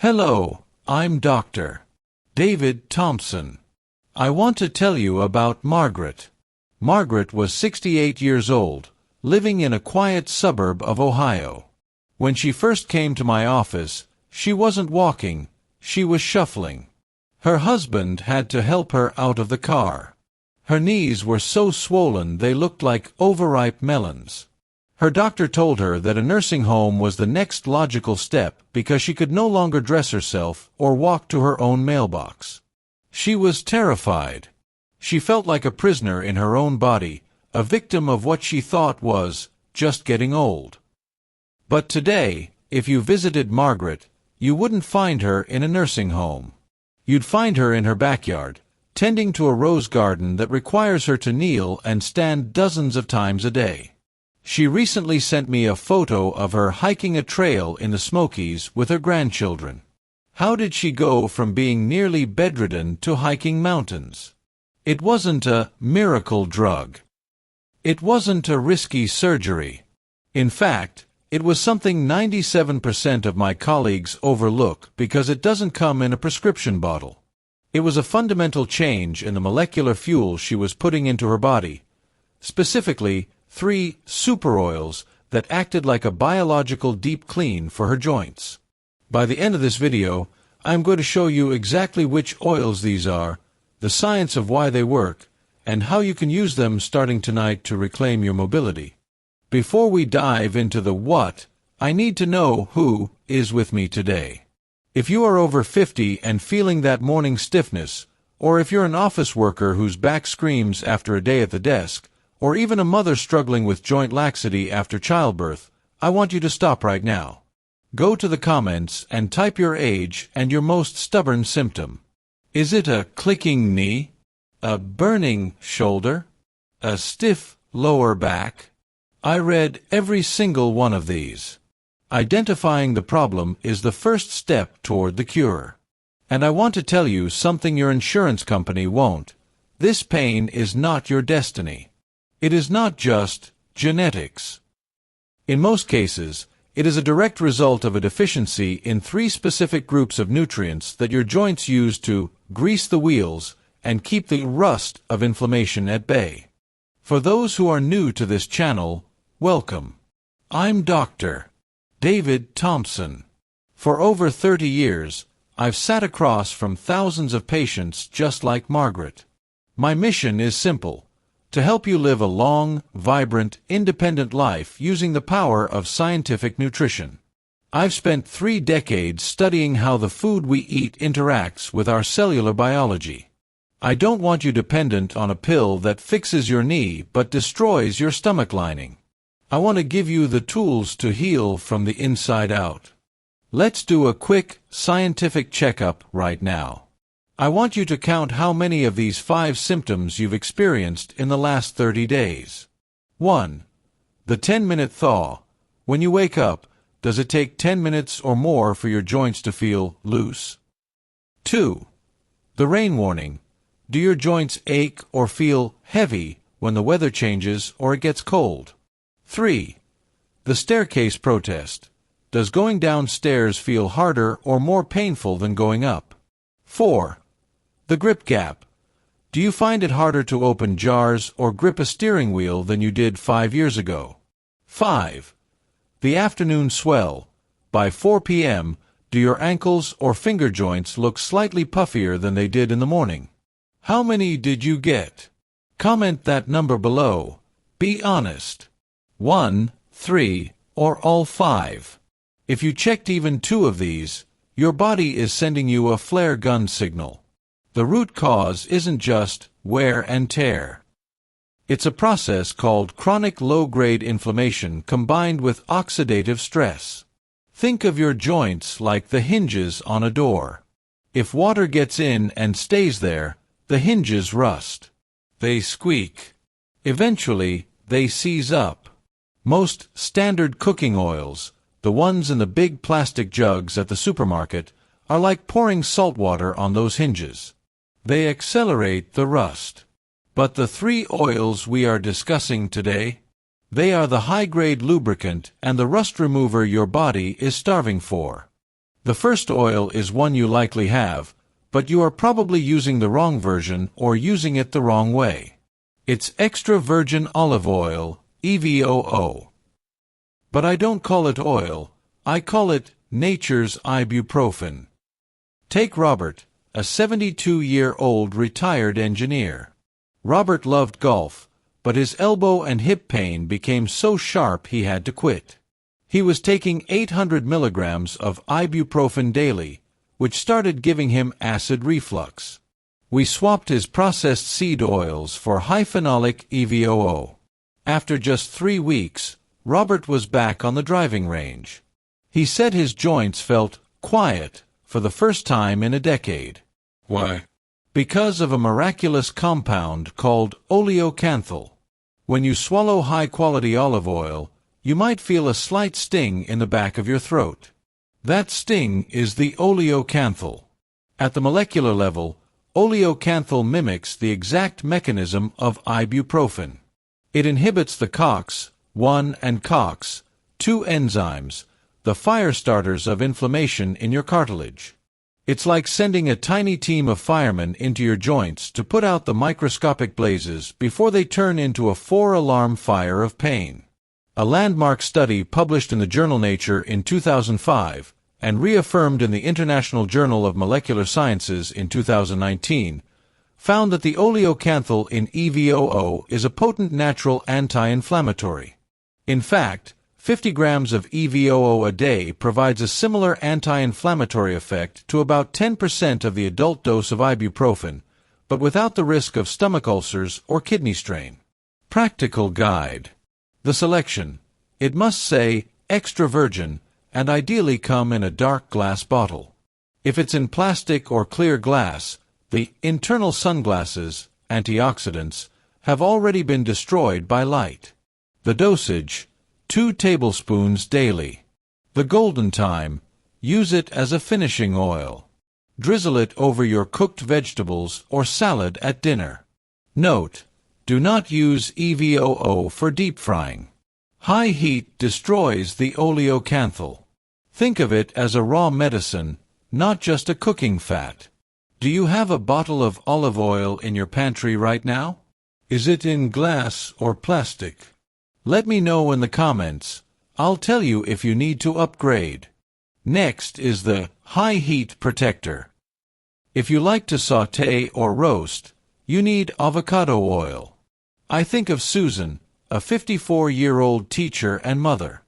Hello, I'm Dr. David Thompson. I want to tell you about Margaret. Margaret was 68 years old, living in a quiet suburb of Ohio. When she first came to my office, she wasn't walking, she was shuffling. Her husband had to help her out of the car. Her knees were so swollen they looked like overripe melons. Her doctor told her that a nursing home was the next logical step because she could no longer dress herself or walk to her own mailbox. She was terrified. She felt like a prisoner in her own body, a victim of what she thought was just getting old. But today, if you visited Margaret, you wouldn't find her in a nursing home. You'd find her in her backyard, tending to a rose garden that requires her to kneel and stand dozens of times a day. She recently sent me a photo of her hiking a trail in the Smokies with her grandchildren. How did she go from being nearly bedridden to hiking mountains? It wasn't a miracle drug. It wasn't a risky surgery. In fact, it was something 97% of my colleagues overlook because it doesn't come in a prescription bottle. It was a fundamental change in the molecular fuel she was putting into her body, specifically 3 superoils that acted like a biological deep clean for her joints. By the end of this video, I'm going to show you exactly which oils these are, the science of why they work, and how you can use them starting tonight to reclaim your mobility. Before we dive into the what, I need to know who is with me today. If you are over 50 and feeling that morning stiffness, or if you're an office worker whose back screams after a day at the desk, or even a mother struggling with joint laxity after childbirth, I want you to stop right now. Go to the comments and type your age and your most stubborn symptom. Is it a clicking knee? A burning shoulder? A stiff lower back? I read every single one of these. Identifying the problem is the first step toward the cure. And I want to tell you something your insurance company won't. This pain is not your destiny. It is not just genetics. In most cases, it is a direct result of a deficiency in 3 specific groups of nutrients that your joints use to grease the wheels and keep the rust of inflammation at bay. For those who are new to this channel, welcome. I'm Dr. David Thompson. For over 30 years, I've sat across from thousands of patients just like Margaret. My mission is simple: to help you live a long, vibrant, independent life using the power of scientific nutrition. I've spent 3 decades studying how the food we eat interacts with our cellular biology. I don't want you dependent on a pill that fixes your knee but destroys your stomach lining. I want to give you the tools to heal from the inside out. Let's do a quick, scientific checkup right now. I want you to count how many of these 5 symptoms you've experienced in the last 30 days. 1. The 10-minute thaw. When you wake up, does it take 10 minutes or more for your joints to feel loose? 2. The rain warning. Do your joints ache or feel heavy when the weather changes or it gets cold? 3. The staircase protest. Does going downstairs feel harder or more painful than going up? 4. The grip gap. Do you find it harder to open jars or grip a steering wheel than you did 5 years ago? 5. The afternoon swell. By 4 p.m., do your ankles or finger joints look slightly puffier than they did in the morning? How many did you get? Comment that number below. Be honest. 1, 3, or all 5. If you checked even 2 of these, your body is sending you a flare gun signal. The root cause isn't just wear and tear. It's a process called chronic low-grade inflammation combined with oxidative stress. Think of your joints like the hinges on a door. If water gets in and stays there, the hinges rust. They squeak. Eventually, they seize up. Most standard cooking oils, the ones in the big plastic jugs at the supermarket, are like pouring salt water on those hinges. They accelerate the rust. But the 3 oils we are discussing today, they are the high-grade lubricant and the rust remover your body is starving for. The first oil is one you likely have, but you are probably using the wrong version or using it the wrong way. It's extra virgin olive oil, EVOO. But I don't call it oil, I call it nature's ibuprofen. Take Robert, a 72-year-old retired engineer. Robert loved golf, but his elbow and hip pain became so sharp he had to quit. He was taking 800 milligrams of ibuprofen daily, which started giving him acid reflux. We swapped his processed seed oils for high-phenolic EVOO. After just 3 weeks, Robert was back on the driving range. He said his joints felt quiet for the first time in a decade. Why? Because of a miraculous compound called Oleocanthal. When you swallow high-quality olive oil, you might feel a slight sting in the back of your throat. That sting is the oleocanthal. At the molecular level, oleocanthal mimics the exact mechanism of ibuprofen. It inhibits the COX-1 and COX-2 enzymes, the fire starters of inflammation in your cartilage. It's like sending a tiny team of firemen into your joints to put out the microscopic blazes before they turn into a 4-alarm fire of pain. A landmark study published in the journal Nature in 2005 and reaffirmed in the International Journal of Molecular Sciences in 2019 found that the oleocanthal in EVOO is a potent natural anti-inflammatory. In fact, 50 grams of EVOO a day provides a similar anti-inflammatory effect to about 10% of the adult dose of ibuprofen, but without the risk of stomach ulcers or kidney strain. Practical guide. The selection. It must say extra virgin and ideally come in a dark glass bottle. If it's in plastic or clear glass, the internal sunglasses, antioxidants, have already been destroyed by light. The dosage. 2 tablespoons daily. The golden time. Use it as a finishing oil. Drizzle it over your cooked vegetables or salad at dinner. Note: do not use EVOO for deep frying. High heat destroys the oleocanthal. Think of it as a raw medicine, not just a cooking fat. Do you have a bottle of olive oil in your pantry right now? Is it in glass or plastic? Let me know in the comments. I'll tell you if you need to upgrade. Next is the high heat protector. If you like to sauté or roast, you need avocado oil. I think of Susan, a 54-year-old teacher and mother.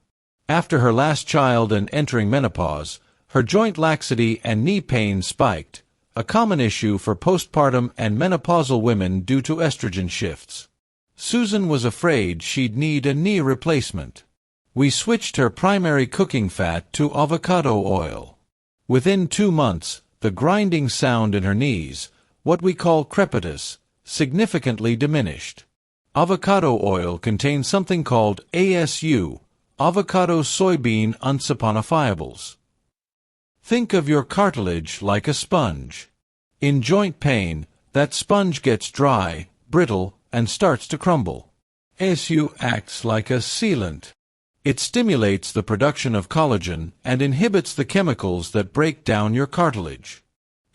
After her last child and entering menopause, her joint laxity and knee pain spiked, a common issue for postpartum and menopausal women due to estrogen shifts. Susan was afraid she'd need a knee replacement. We switched her primary cooking fat to avocado oil. Within 2 months, the grinding sound in her knees, what we call crepitus, significantly diminished. Avocado oil contains something called ASU, avocado soybean unsaponifiables. Think of your cartilage like a sponge. In joint pain, that sponge gets dry, brittle, and starts to crumble. ASU acts like a sealant. It stimulates the production of collagen and inhibits the chemicals that break down your cartilage.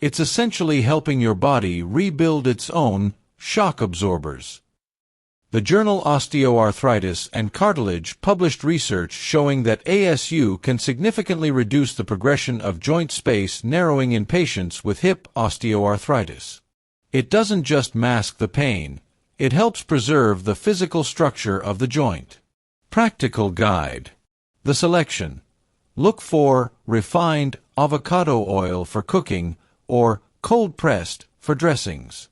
It's essentially helping your body rebuild its own shock absorbers. The journal Osteoarthritis and Cartilage published research showing that ASU can significantly reduce the progression of joint space narrowing in patients with hip osteoarthritis. It doesn't just mask the pain, it helps preserve the physical structure of the joint. Practical guide. The selection. Look for refined avocado oil for cooking or cold-pressed for dressings.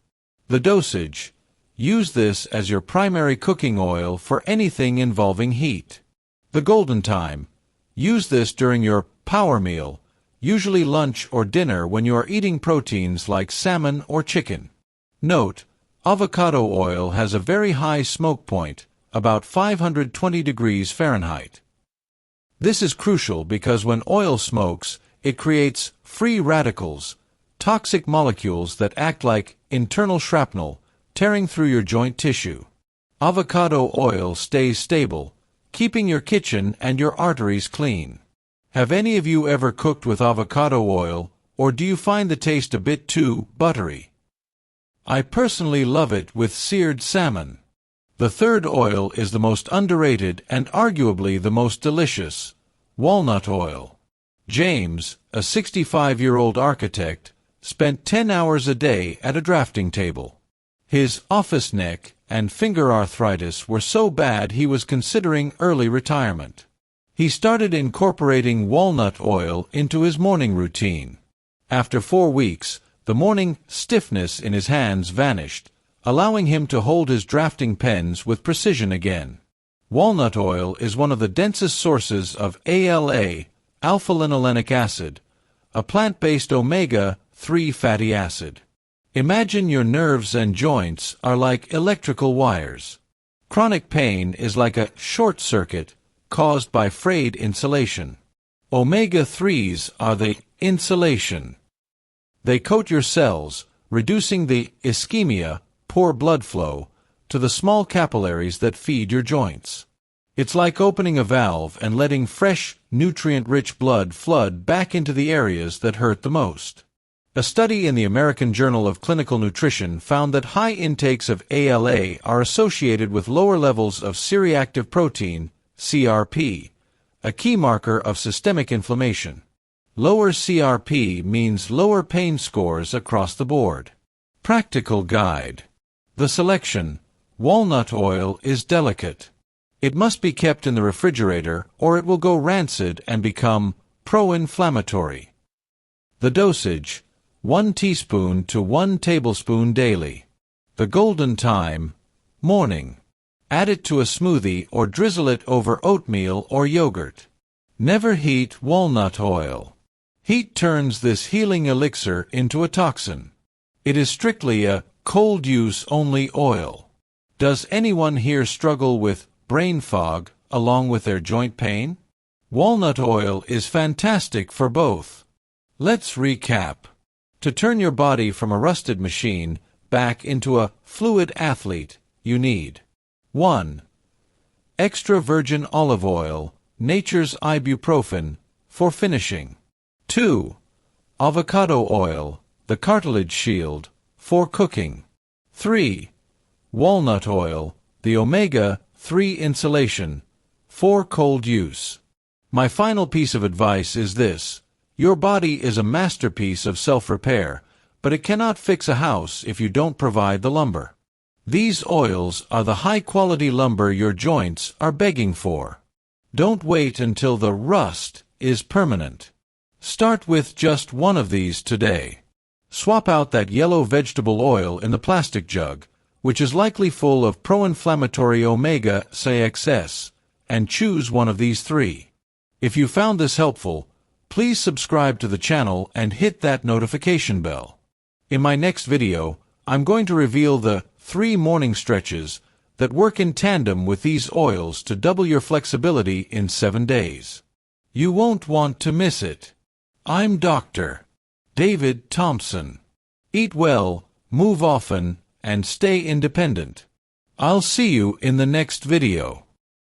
The dosage. Use this as your primary cooking oil for anything involving heat. The golden time. Use this during your power meal, usually lunch or dinner when you are eating proteins like salmon or chicken. Note: avocado oil has a very high smoke point, about 520 degrees Fahrenheit. This is crucial because when oil smokes, it creates free radicals, toxic molecules that act like internal shrapnel, tearing through your joint tissue. Avocado oil stays stable, keeping your kitchen and your arteries clean. Have any of you ever cooked with avocado oil, or do you find the taste a bit too buttery? I personally love it with seared salmon. The third oil is the most underrated and arguably the most delicious: walnut oil. James, a 65-year-old architect, spent 10 hours a day at a drafting table. His office neck and finger arthritis were so bad he was considering early retirement. He started incorporating walnut oil into his morning routine. After 4 weeks, the morning stiffness in his hands vanished, allowing him to hold his drafting pens with precision again. Walnut oil is one of the densest sources of ALA, alpha-linolenic acid, a plant-based omega-3 fatty acid. Imagine your nerves and joints are like electrical wires. Chronic pain is like a short circuit caused by frayed insulation. Omega-3s are the insulation. They coat your cells, reducing the ischemia, poor blood flow, to the small capillaries that feed your joints. It's like opening a valve and letting fresh, nutrient-rich blood flood back into the areas that hurt the most. A study in the American Journal of Clinical Nutrition found that high intakes of ALA are associated with lower levels of C-reactive protein, CRP, a key marker of systemic inflammation. Lower CRP means lower pain scores across the board. Practical guide. The selection: walnut oil is delicate. It must be kept in the refrigerator or it will go rancid and become pro-inflammatory. The dosage: 1 teaspoon to 1 tablespoon daily. The golden time: morning. Add it to a smoothie or drizzle it over oatmeal or yogurt. Never heat walnut oil. Heat turns this healing elixir into a toxin. It is strictly a cold-use only oil. Does anyone here struggle with brain fog along with their joint pain? Walnut oil is fantastic for both. Let's recap. To turn your body from a rusted machine back into a fluid athlete, you need 1. Extra virgin olive oil, nature's ibuprofen, for finishing. 2. Avocado oil, the cartilage shield, for cooking. 3. Walnut oil, the omega-3 insulation, for cold use. My final piece of advice is this: your body is a masterpiece of self-repair, but it cannot fix a house if you don't provide the lumber. These oils are the high-quality lumber your joints are begging for. Don't wait until the rust is permanent. Start with just one of these today. Swap out that yellow vegetable oil in the plastic jug, which is likely full of pro-inflammatory omega-6, and choose one of these 3. If you found this helpful, please subscribe to the channel and hit that notification bell. In my next video, I'm going to reveal the 3 morning stretches that work in tandem with these oils to double your flexibility in 7 days. You won't want to miss it. I'm Dr. David Thompson. Eat well, move often, and stay independent. I'll see you in the next video.